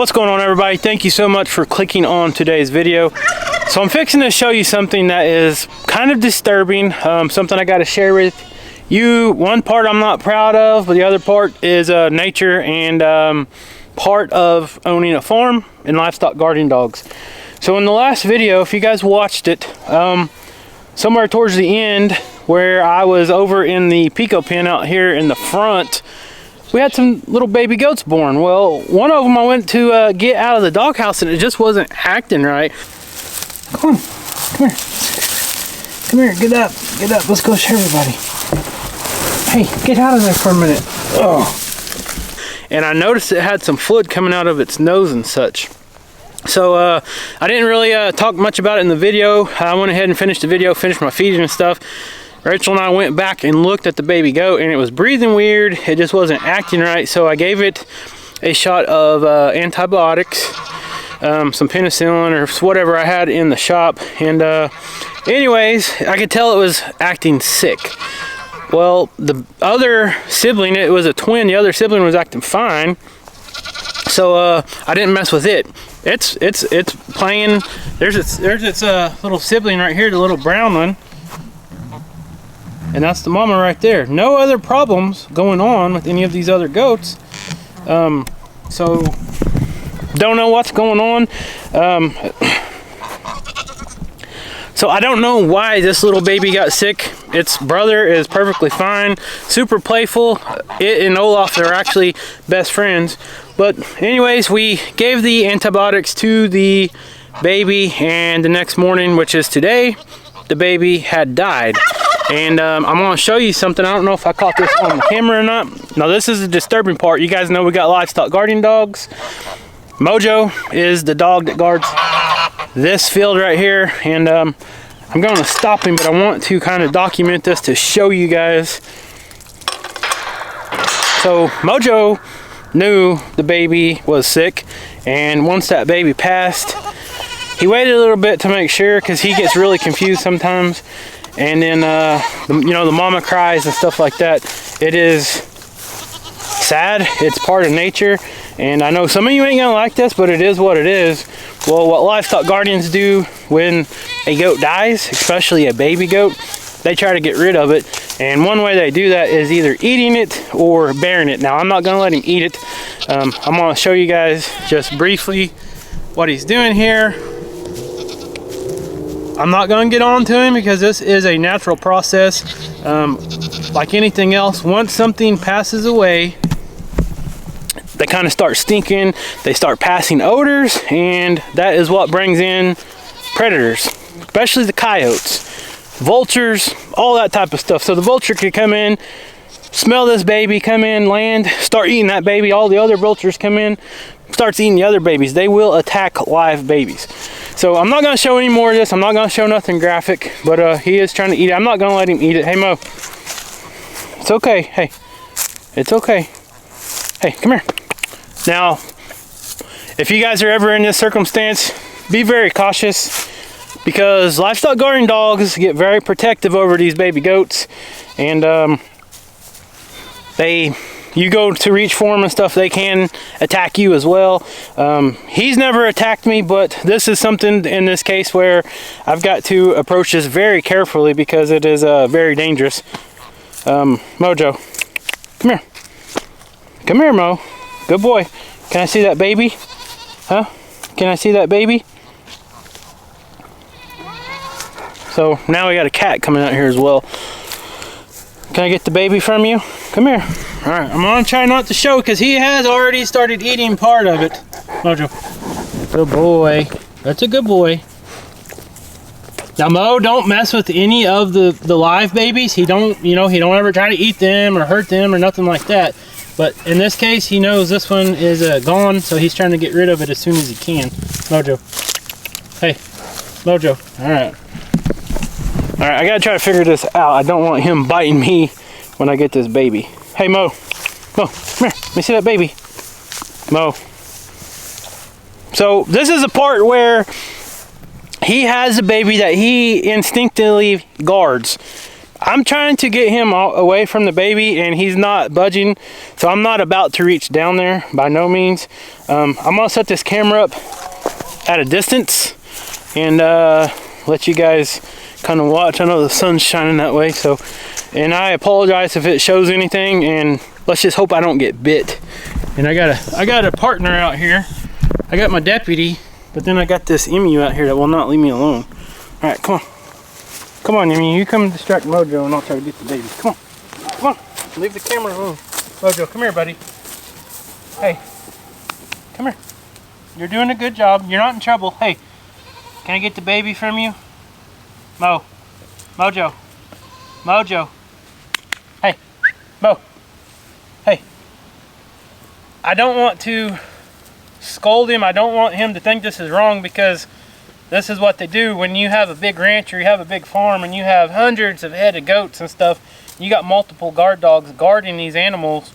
What's going on, everybody? Thank you so much for clicking on today's video. So I'm fixing to show you something that is kind of disturbing, something I got to share with you. One part I'm not proud of, but the other part is nature and part of owning a farm and livestock guarding dogs. So in the last video, if you guys watched it, somewhere towards the end where I was over in the Pico pen out here in the front, we had some little baby goats born. Well, one of them I went to get out of the doghouse and it just wasn't acting right. Come here, get up, let's go show everybody. Hey, get out of there for a minute. Oh. And I noticed it had some fluid coming out of its nose and such. So I didn't really talk much about it in the video. I went ahead and finished the video, finished my feeding and stuff. Rachel and I went back and looked at the baby goat and it was breathing weird. It just wasn't acting right. So I gave it a shot of antibiotics, some penicillin or whatever I had in the shop. And anyways, I could tell it was acting sick. Well, the other sibling, it was a twin, the other sibling was acting fine. So I didn't mess with it. It's playing. There's its little sibling right here, the little brown one. And that's the mama right there. No other problems going on with any of these other goats. So don't know what's going on. So I don't know why this little baby got sick. Its brother is perfectly fine, super playful. It and Olaf are actually best friends. But anyways, we gave the antibiotics to the baby, and the next morning, which is today, the baby had died. And I'm going to show you something. I don't know if I caught this on the camera or not. Now this is the disturbing part. You guys know we got livestock guarding dogs. Mojo is the dog that guards this field right here. And I'm going to stop him, but I want to kind of document this to show you guys. So Mojo knew the baby was sick. And once that baby passed, he waited a little bit to make sure, because he gets really confused sometimes. And then the mama cries and stuff like that. It is sad. It's part of nature, and I know some of you ain't gonna like this, but it is what it is. Well, what livestock guardians do when a goat dies, especially a baby goat, they try to get rid of it, and one way they do that is either eating it or burying it. Now I'm not gonna let him eat it. I'm gonna show you guys just briefly what he's doing here. I'm not going to get on to him because this is a natural process. Like anything else, once something passes away, they kind of start stinking, they start passing odors, and that is what brings in predators, especially the coyotes, vultures, all that type of stuff. So the vulture could come in, smell this baby, come in, land, start eating that baby. All the other vultures come in, starts eating the other babies. They will attack live babies. So I'm not going to show any more of this. I'm not going to show nothing graphic, but he is trying to eat it. I'm not going to let him eat it. Hey, Mo. It's okay. Hey. It's okay. Hey, come here. Now, if you guys are ever in this circumstance, be very cautious, because livestock guarding dogs get very protective over these baby goats, and you go to reach for them and stuff, they can attack you as well. He's never attacked me, but this is something in this case where I've got to approach this very carefully because it is very dangerous. Mojo, come here. Come here, Mo. Good boy. Can I see that baby? Huh? Can I see that baby? So now we got a cat coming out here as well. Can I get the baby from you? Come here. All right, I'm gonna try not to show because he has already started eating part of it. Mojo, good boy. That's a good boy. Now, Mo, don't mess with any of the live babies. He don't ever try to eat them or hurt them or nothing like that. But in this case, he knows this one is gone, so he's trying to get rid of it as soon as he can. Mojo. Hey, Mojo. All right. All right, I gotta try to figure this out. I don't want him biting me when I get this baby. Hey, Mo. Mo, come here. Let me see that baby. Mo. So this is a part where he has a baby that he instinctively guards. I'm trying to get him away from the baby, and he's not budging, so I'm not about to reach down there by no means. I'm gonna set this camera up at a distance and let you guys kind of watch. I know the sun's shining that way, so, and I apologize if it shows anything, and let's just hope I don't get bit. And I got a partner out here. I got my deputy, but then I got this emu out here that will not leave me alone. All right, come on. Come on, emu, you come distract Mojo and I'll try to get the baby. Come on, come on, leave the camera alone. Mojo, come here, buddy. Hey, come here. You're doing a good job. You're not in trouble. Hey, can I get the baby from you? Mojo. Mojo. Hey, Mo. Hey. I don't want to scold him. I don't want him to think this is wrong, because this is what they do when you have a big ranch or you have a big farm and you have hundreds of head of goats and stuff. You got multiple guard dogs guarding these animals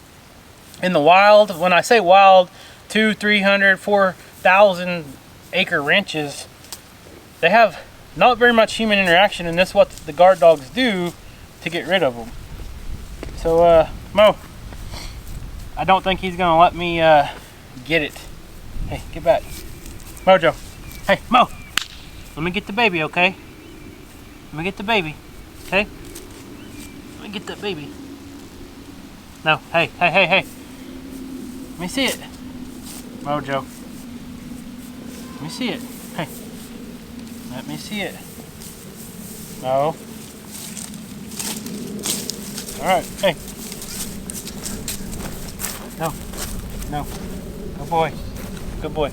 in the wild. When I say wild, 200, 300, 4,000 acre ranches, they have not very much human interaction, and this is what the guard dogs do to get rid of them. So Mo, I don't think he's gonna let me get it. Hey, get back. Mojo. Hey, Mo. Let me get the baby, okay? Let me get the baby, okay? Let me get that baby. No, hey. Let me see it. Mojo. Let me see it. Hey. Let me see it. No. Alright, hey. No. Good boy. Good boy.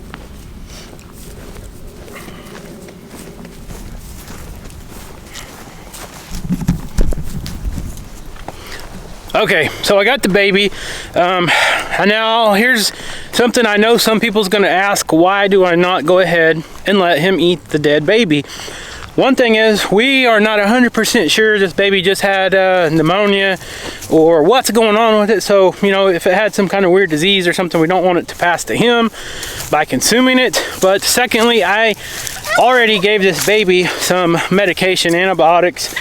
Okay, so I got the baby. Now here's something I know some people's gonna ask: why do I not go ahead and let him eat the dead baby? One thing is, we are not 100% sure this baby just had pneumonia or what's going on with it. So, you know, if it had some kind of weird disease or something, we don't want it to pass to him by consuming it. But secondly, I already gave this baby some medication, antibiotics,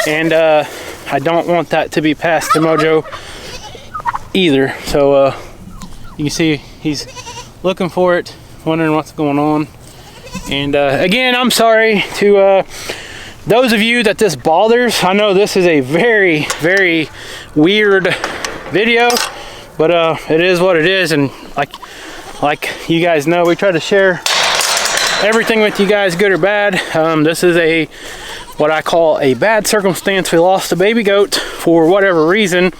and I don't want that to be passed to Mojo either. So you can see he's looking for it, wondering what's going on. And again, I'm sorry to those of you that this bothers. I know this is a very, very weird video, but it is what it is. And like you guys know, we try to share everything with you guys, good or bad. This is what I call a bad circumstance. We lost a baby goat for whatever reason.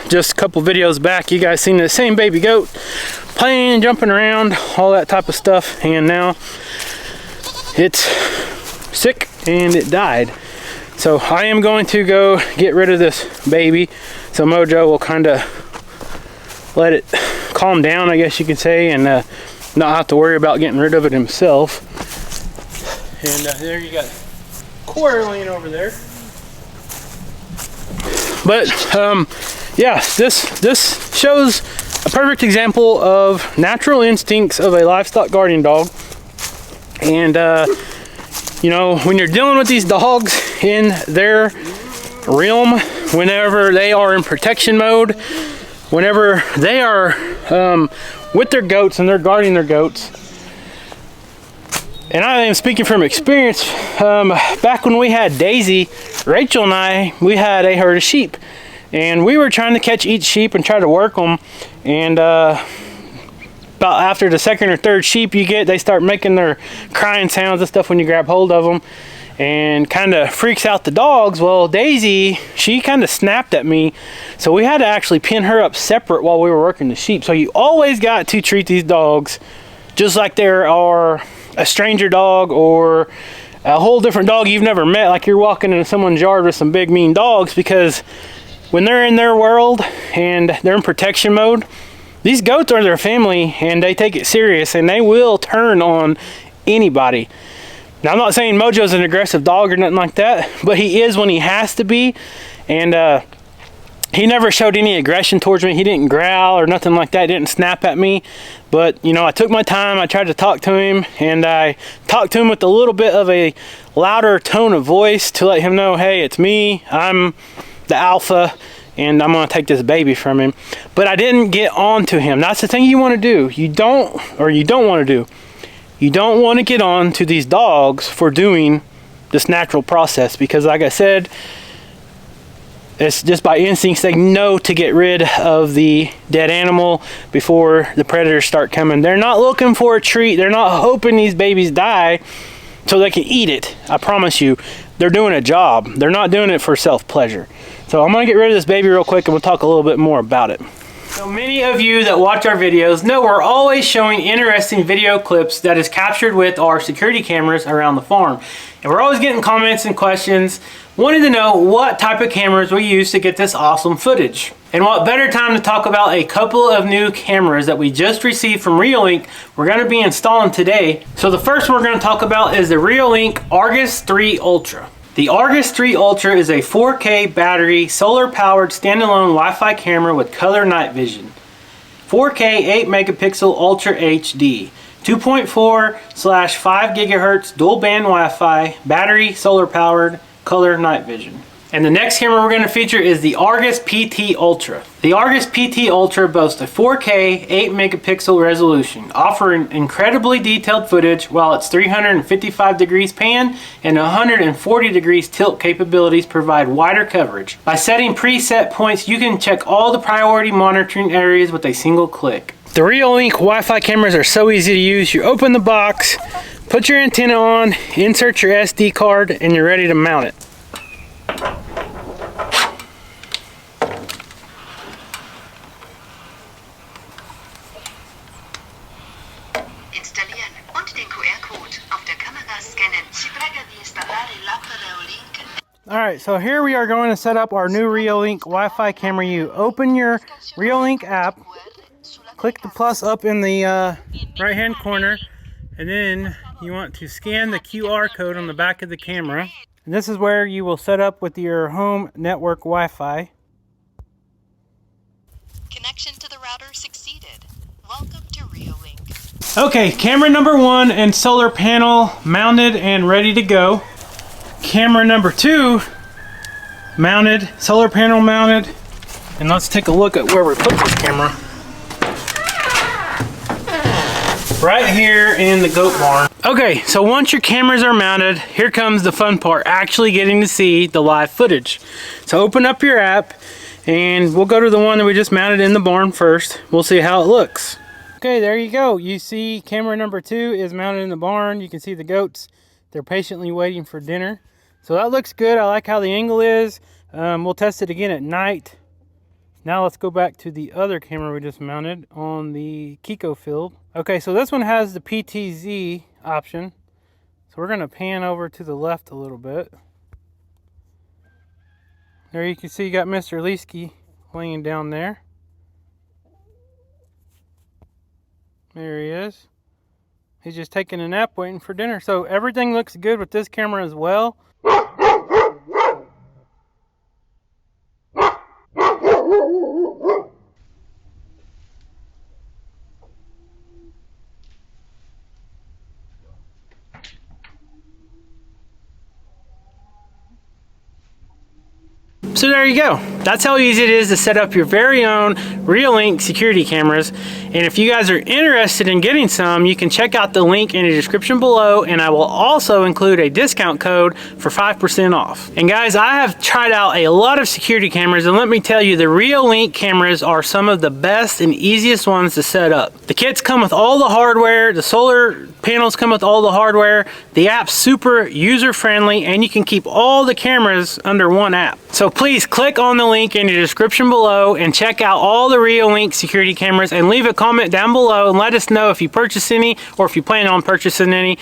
Just a couple videos back, you guys seen the same baby goat playing, jumping around, all that type of stuff, and now it's sick and it died. So I am going to go get rid of this baby, so Mojo will kind of let it calm down, I guess you could say, and not have to worry about getting rid of it himself. And there you got Quarter laying over there. But yeah, this shows a perfect example of natural instincts of a livestock guardian dog. And you know, when you're dealing with these dogs in their realm, whenever they are in protection mode, whenever they are with their goats and they're guarding their goats, and I am speaking from experience, back when we had Daisy, Rachel and I, we had a herd of sheep, and we were trying to catch each sheep and try to work them. And about after the second or third sheep you get, they start making their crying sounds and stuff when you grab hold of them, and kind of freaks out the dogs. Well, Daisy, she kind of snapped at me, so we had to actually pin her up separate while we were working the sheep. So you always got to treat these dogs just like there are a stranger dog or a whole different dog you've never met, like you're walking into someone's yard with some big mean dogs, because when they're in their world and they're in protection mode, these goats are their family and they take it serious and they will turn on anybody. Now, I'm not saying Mojo's an aggressive dog or nothing like that, but he is when he has to be. And He never showed any aggression towards me. He didn't growl or nothing like that. He didn't snap at me. But, you know, I took my time. I tried to talk to him, and I talked to him with a little bit of a louder tone of voice to let him know, hey, it's me. I'm the alpha, and I'm going to take this baby from him. But I didn't get on to him. That's the thing you want to do. You don't want to do. You don't want to get on to these dogs for doing this natural process, because like I said, it's just by instincts. They know to get rid of the dead animal before the predators start coming. They're not looking for a treat. They're not hoping these babies die so they can eat it. I promise you, they're doing a job. They're not doing it for self-pleasure. So I'm gonna get rid of this baby real quick and we'll talk a little bit more about it. So many of you that watch our videos know we're always showing interesting video clips that is captured with our security cameras around the farm. And we're always getting comments and questions wanting to know what type of cameras we use to get this awesome footage. And what better time to talk about a couple of new cameras that we just received from Reallink we're going to be installing today. So the first one we're going to talk about is the Reallink Argus 3 Ultra. The Argus 3 Ultra is a 4K battery, solar-powered standalone Wi-Fi camera with color night vision. 4K 8 megapixel Ultra HD, 2.4/5 gigahertz dual band Wi-Fi, battery, solar-powered, color night vision. And the next camera we're going to feature is the Argus PT Ultra. The Argus PT Ultra boasts a 4K 8 megapixel resolution, offering incredibly detailed footage while its 355 degrees pan and 140 degrees tilt capabilities provide wider coverage. By setting preset points, you can check all the priority monitoring areas with a single click. The Reallink Wi-Fi cameras are so easy to use. You open the box, put your antenna on, insert your SD card, and you're ready to mount it. Installieren und den QR-Code auf der Kamera scannen. Si prega di installare l'app Reolink. Alright, so here we are going to set up our new Reallink Wi-Fi camera. You open your Reallink app, click the plus up in the right hand corner, and then you want to scan the QR code on the back of the camera. And this is where you will set up with your home network Wi-Fi. Connection to the router succeeded. Welcome to Reolink. Okay, camera number 1 and solar panel mounted and ready to go. Camera number 2 mounted, solar panel mounted. And let's take a look at where we put this camera. Right here in the goat barn. Okay, so once your cameras are mounted, here comes the fun part, actually getting to see the live footage. So open up your app and we'll go to the one that we just mounted in the barn first. We'll see how it looks. Okay, there you go. You see camera number 2 is mounted in the barn. You can see the goats. They're patiently waiting for dinner. So that looks good. I like how the angle is. We'll test it again at night. Now let's go back to the other camera we just mounted on the Kiko field. Okay, so this one has the PTZ option. So we're going to pan over to the left a little bit. There you can see you got Mr. Leesky laying down there. There he is. He's just taking a nap waiting for dinner. So everything looks good with this camera as well. So there you go. That's how easy it is to set up your very own Reallink security cameras. And if you guys are interested in getting some, you can check out the link in the description below, and I will also include a discount code for 5% off. And guys, I have tried out a lot of security cameras, and let me tell you, the Reallink cameras are some of the best and easiest ones to set up. The kits come with all the hardware, the solar panels come with all the hardware, the app's super user-friendly, and you can keep all the cameras under one app. So please click on the link in the description below and check out all the Reallink security cameras, and leave a comment down below and let us know if you purchase any or if you plan on purchasing any.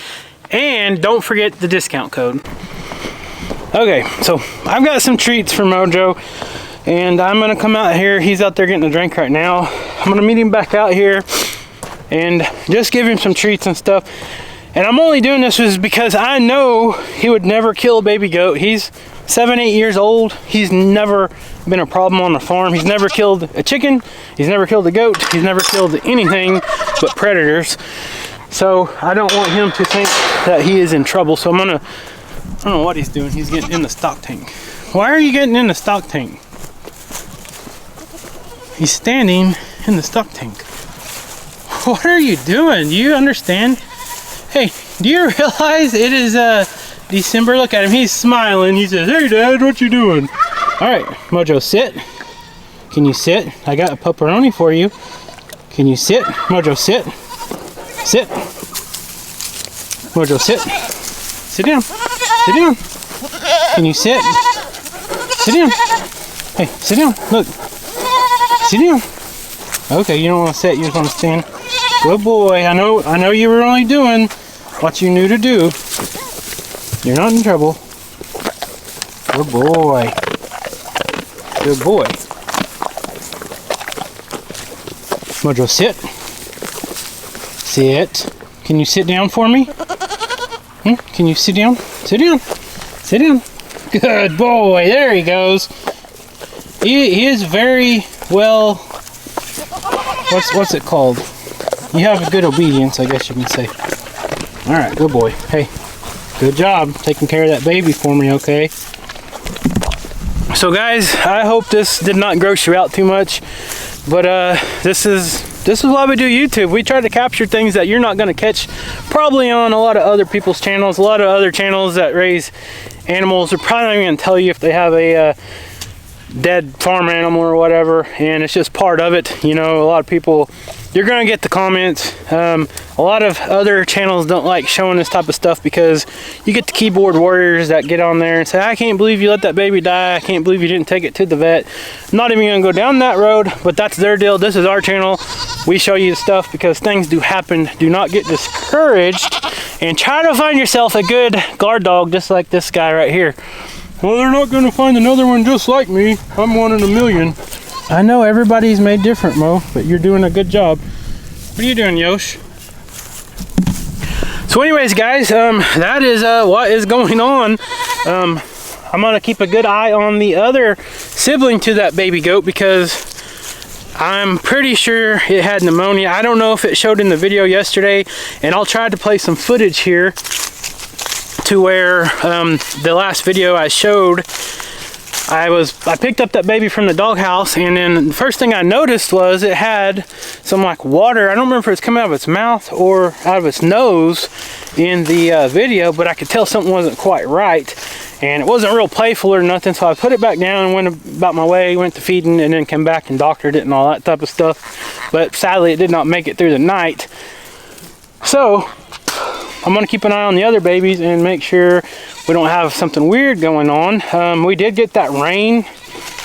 And don't forget the discount code. Okay, so I've got some treats for Mojo, and I'm gonna come out here. He's out there getting a drink right now. I'm gonna meet him back out here and just give him some treats and stuff. And I'm only doing this is because I know he would never kill a baby goat. He's 7, 8 years old. He's never been a problem on the farm. He's never killed a chicken. He's never killed a goat. He's never killed anything but predators. So I don't want him to think that he is in trouble. So I don't know what he's doing. He's getting in the stock tank. Why are you getting in the stock tank? He's standing in the stock tank. What are you doing? Do you understand? Hey, do you realize it is December? Look at him. He's smiling. He says, "Hey, Dad, what you doing?" All right, Mojo, sit. Can you sit? I got a pepperoni for you. Can you sit? Mojo, sit. Sit. Mojo, sit. Sit down. Sit down. Can you sit? Sit down. Hey, sit down. Look. Sit down. Okay, you don't want to sit. You just want to stand. Good boy. I know you were only doing what you knew to do. You're not in trouble. Good boy. Good boy. Mojo, sit. Sit. Can you sit down for me? Can you sit down? Sit down. Sit down. Good boy. There he goes. He is very well. What's it called? You have a good obedience, I guess you can say. All right, good boy. Hey, good job taking care of that baby for me. Okay. So guys, I hope this did not gross you out too much, but this is why we do YouTube. We try to capture things that you're not going to catch probably on a lot of other people's channels. A lot of other channels that raise animals are probably not even going to tell you if they have a dead farm animal or whatever, and it's just part of it. You know, a lot of people, you're going to get the comments. A lot of other channels don't like showing this type of stuff because you get the keyboard warriors that get on there and say, "I can't believe you let that baby die. I can't believe you didn't take it to the vet." I'm not even going to go down that road, but that's their deal. This is our channel. We show you the stuff because things do happen. Do not get discouraged and try to find yourself a good guard dog just like this guy right here. Well, they're not going to find another one just like me. I'm 1 in a million. I know everybody's made different, Mo, but you're doing a good job. What are you doing, Yosh? So anyways, guys, that is what is going on. I'm going to keep a good eye on the other sibling to that baby goat because I'm pretty sure it had pneumonia. I don't know if it showed in the video yesterday, and I'll try to play some footage here to where the last video I showed, I picked up that baby from the doghouse, and then the first thing I noticed was it had some like water. I don't remember if it's coming out of its mouth or out of its nose in the video, but I could tell something wasn't quite right, and it wasn't real playful or nothing. So I put it back down and went about my way, went to feeding, and then came back and doctored it and all that type of stuff. But sadly, it did not make it through the night. So I'm going to keep an eye on the other babies and make sure we don't have something weird going on. We did get that rain.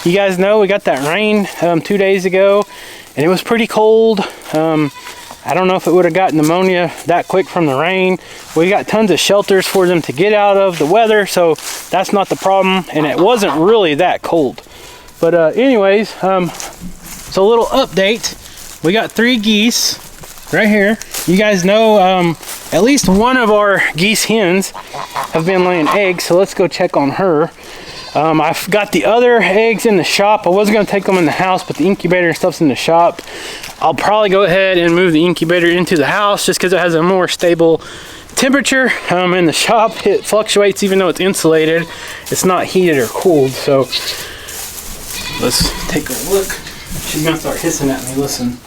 You guys know we got that rain 2 days ago, and it was pretty cold. I don't know if it would have gotten pneumonia that quick from the rain. We got tons of shelters for them to get out of the weather, so that's not the problem, and it wasn't really that cold. But anyways, so a little update. We got 3 geese right here. You guys know at least one of our geese hens have been laying eggs, so let's go check on her. I've got the other eggs in the shop. I wasn't going to take them in the house, but the incubator and stuff's in the shop. I'll probably go ahead and move the incubator into the house just because it has a more stable temperature. In the shop, it fluctuates even though it's insulated. It's not heated or cooled, so let's take a look. She's going to start hissing at me. Listen.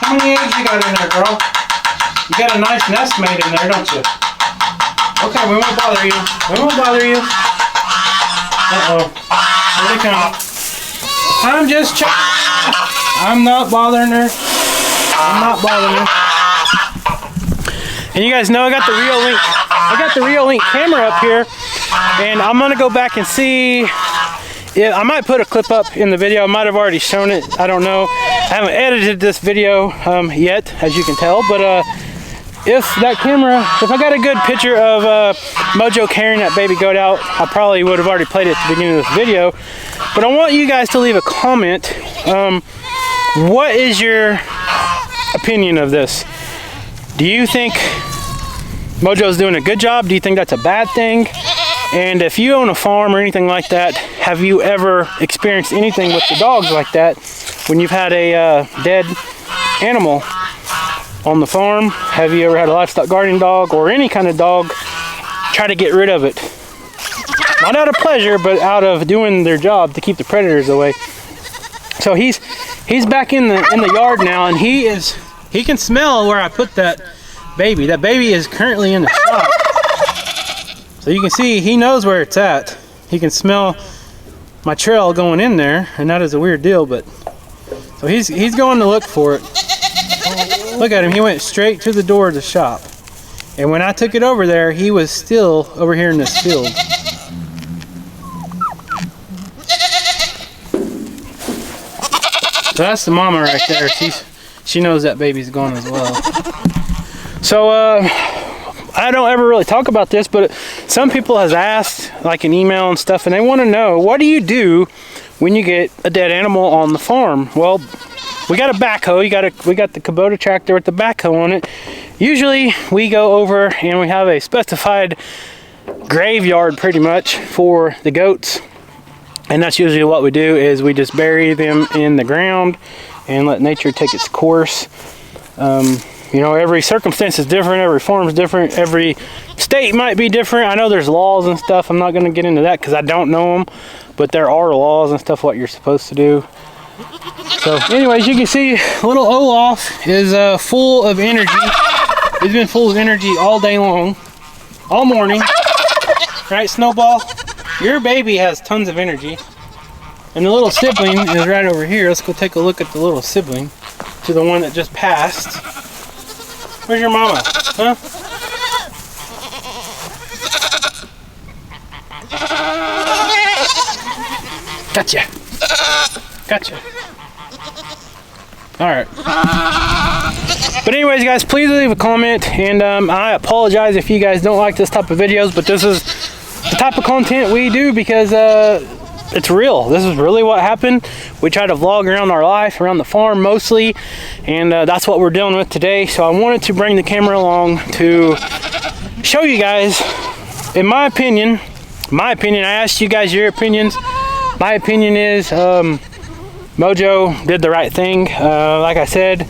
How many eggs you got in there, girl? You got a nice nest made in there, don't you? Okay, we won't bother you. We won't bother you. Uh-oh. Here they come. I'm just checking. I'm not bothering her. I'm not bothering her. And you guys know I got the Reallink camera up here, and I'm gonna go back and see. Yeah, I might put a clip up in the video. I might have already shown it. I don't know. I haven't edited this video yet, as you can tell, but if I got a good picture of Mojo carrying that baby goat out, I probably would have already played it at the beginning of this video. But I want you guys to leave a comment. What is your opinion of this? Do you think Mojo's doing a good job? Do you think that's a bad thing? And if you own a farm or anything like that, have you ever experienced anything with the dogs like that when you've had a dead animal on the farm? Have you ever had a livestock guardian dog or any kind of dog try to get rid of it? Not out of pleasure, but out of doing their job to keep the predators away. So he's back in the yard now, and he can smell where I put that baby. That baby is currently in the shop. So you can see he knows where it's at. He can smell my trail going in there, and that is a weird deal, but so he's going to look for it. Look at him, he went straight to the door of the shop. And when I took it over there, he was still over here in this field. So that's the mama right there. She knows that baby's gone as well. So I don't ever really talk about this, but some people has asked, like an email and stuff, and they want to know, what do you do when you get a dead animal on the farm? Well, we got a backhoe. We got the Kubota tractor with the backhoe on it. Usually we go over and we have a specified graveyard pretty much for the goats. And that's usually what we do, is we just bury them in the ground and let nature take its course. You know, every circumstance is different, every farm is different, every state might be different. I know there's laws and stuff. I'm not going to get into that because I don't know them, but there are laws and stuff what you're supposed to do. So anyways, you can see little Olaf is full of energy. He's been full of energy all day long, all morning. Right, Snowball? Your baby has tons of energy. And the little sibling is right over here. Let's go take a look at the little sibling to the one that just passed. Where's your mama? Huh? Gotcha. Gotcha. Alright. But anyways, guys, please leave a comment. And I apologize if you guys don't like this type of videos, but this is the type of content we do because it's real. This is really what happened. We try to vlog around our life, around the farm mostly, and that's what we're dealing with today. So I wanted to bring the camera along to show you guys, in my opinion, I asked you guys your opinions. My opinion is Mojo did the right thing. Like I said,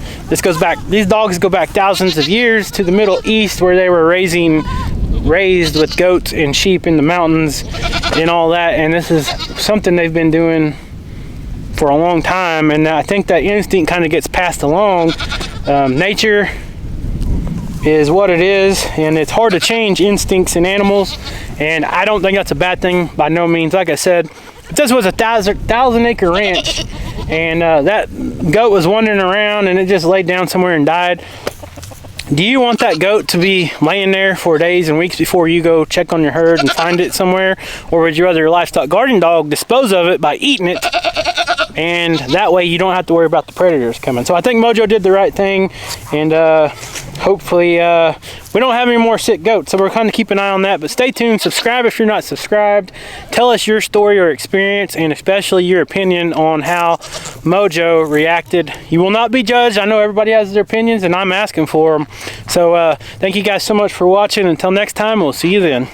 these dogs go back thousands of years to the Middle East, where they were raised with goats and sheep in the mountains and all that, and this is something they've been doing for a long time, and I think that instinct kind of gets passed along. Nature is what it is, and it's hard to change instincts in animals, and I don't think that's a bad thing by no means. Like I said, if this was a 1,000-acre ranch and that goat was wandering around and it just laid down somewhere and died, do you want that goat to be laying there for days and weeks before you go check on your herd and find it somewhere? Or would you rather your livestock guardian dog dispose of it by eating it, and that way you don't have to worry about the predators coming? So I think Mojo did the right thing, and hopefully we don't have any more sick goats, so we're kind of keep an eye on that. But stay tuned, subscribe if you're not subscribed, tell us your story or experience, and especially your opinion on how Mojo reacted. You will not be judged. I know everybody has their opinions, and I'm asking for them. So thank you guys so much for watching. Until next time, we'll see you then.